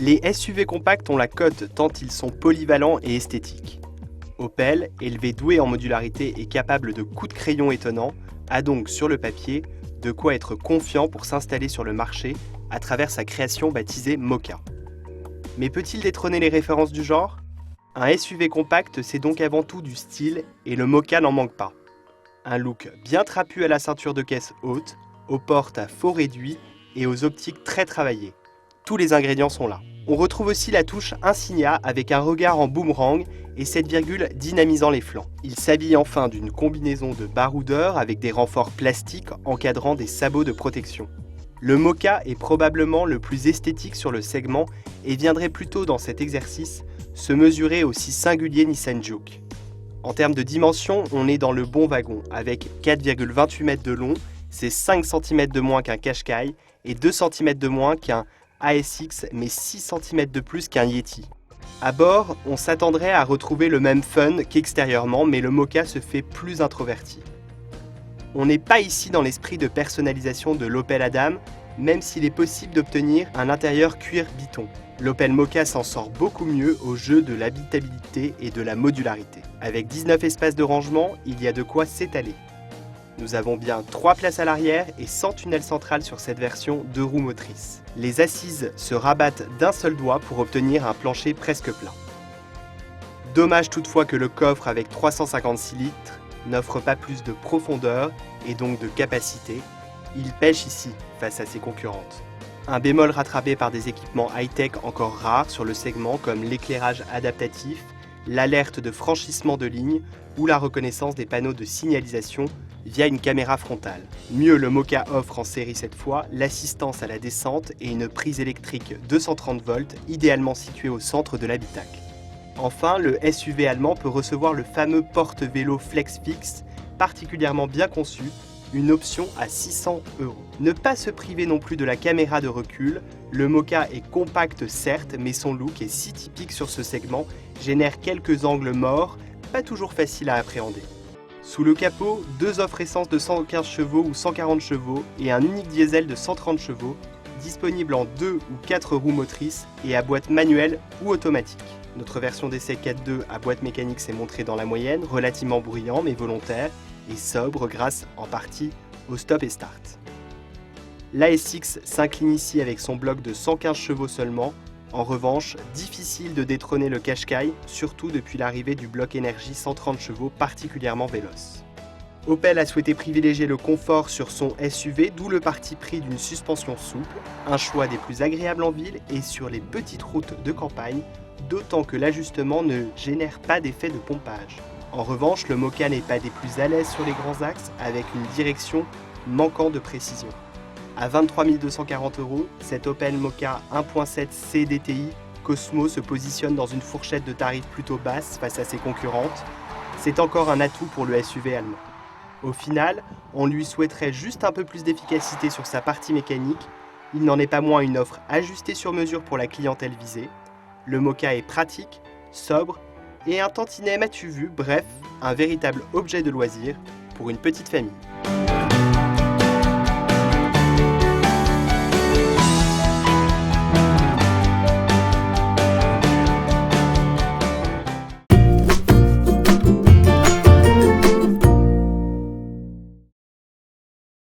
Les SUV compacts ont la cote tant ils sont polyvalents et esthétiques. Opel, élevé doué en modularité et capable de coups de crayon étonnants, a donc sur le papier de quoi être confiant pour s'installer sur le marché à travers sa création baptisée Mokka. Mais peut-il détrôner les références du genre ? Un SUV compact, c'est donc avant tout du style et le Mokka n'en manque pas. Un look bien trapu à la ceinture de caisse haute, aux portes à faux réduits et aux optiques très travaillées. Tous les ingrédients sont là. On retrouve aussi la touche Insignia avec un regard en boomerang et cette virgule dynamisant les flancs. Il s'habille enfin d'une combinaison de baroudeurs avec des renforts plastiques encadrant des sabots de protection. Le Mokka est probablement le plus esthétique sur le segment et viendrait plutôt dans cet exercice se mesurer au si singulier Nissan Juke. En termes de dimension, on est dans le bon wagon avec 4,28 m de long, c'est 5 cm de moins qu'un Qashqai et 2 cm de moins qu'un ASX mais 6 cm de plus qu'un Yeti. À bord, on s'attendrait à retrouver le même fun qu'extérieurement, mais le Mokka se fait plus introverti. On n'est pas ici dans l'esprit de personnalisation de l'Opel Adam, même s'il est possible d'obtenir un intérieur cuir biton. L'Opel Mokka s'en sort beaucoup mieux au jeu de l'habitabilité et de la modularité. Avec 19 espaces de rangement, il y a de quoi s'étaler. Nous avons bien 3 places à l'arrière et 100 tunnels centrales sur cette version 2 roues motrices. Les assises se rabattent d'un seul doigt pour obtenir un plancher presque plat. Dommage toutefois que le coffre avec 356 litres n'offre pas plus de profondeur et donc de capacité. Il pêche ici face à ses concurrentes. Un bémol rattrapé par des équipements high-tech encore rares sur le segment comme l'éclairage adaptatif, l'alerte de franchissement de ligne ou la reconnaissance des panneaux de signalisation via une caméra frontale. Mieux, le Mokka offre en série cette fois l'assistance à la descente et une prise électrique 230 volts idéalement située au centre de l'habitacle. Enfin, le SUV allemand peut recevoir le fameux porte-vélo FlexFix, particulièrement bien conçu, une option à 600 €. Ne pas se priver non plus de la caméra de recul, le Mokka est compact certes, mais son look est si typique sur ce segment, génère quelques angles morts, pas toujours faciles à appréhender. Sous le capot, 2 offres essence de 115 chevaux ou 140 chevaux et un unique diesel de 130 chevaux, disponible en 2 ou 4 roues motrices et à boîte manuelle ou automatique. Notre version d'essai 4.2 à boîte mécanique s'est montrée dans la moyenne, relativement bruyant mais volontaire, et sobre grâce en partie au stop et start. L'ASX s'incline ici avec son bloc de 115 chevaux seulement. En revanche, difficile de détrôner le Qashqai, surtout depuis l'arrivée du bloc énergie 130 chevaux particulièrement véloce. Opel a souhaité privilégier le confort sur son SUV, d'où le parti pris d'une suspension souple, un choix des plus agréables en ville et sur les petites routes de campagne, d'autant que l'ajustement ne génère pas d'effet de pompage. En revanche, le Mokka n'est pas des plus à l'aise sur les grands axes, avec une direction manquant de précision. À 23 240 €, cet Opel Mokka 1.7 CDTI Cosmo se positionne dans une fourchette de tarifs plutôt basse face à ses concurrentes. C'est encore un atout pour le SUV allemand. Au final, on lui souhaiterait juste un peu plus d'efficacité sur sa partie mécanique. Il n'en est pas moins une offre ajustée sur mesure pour la clientèle visée. Le Mokka est pratique, sobre et un tantinet m'as-tu vu, bref, un véritable objet de loisir pour une petite famille.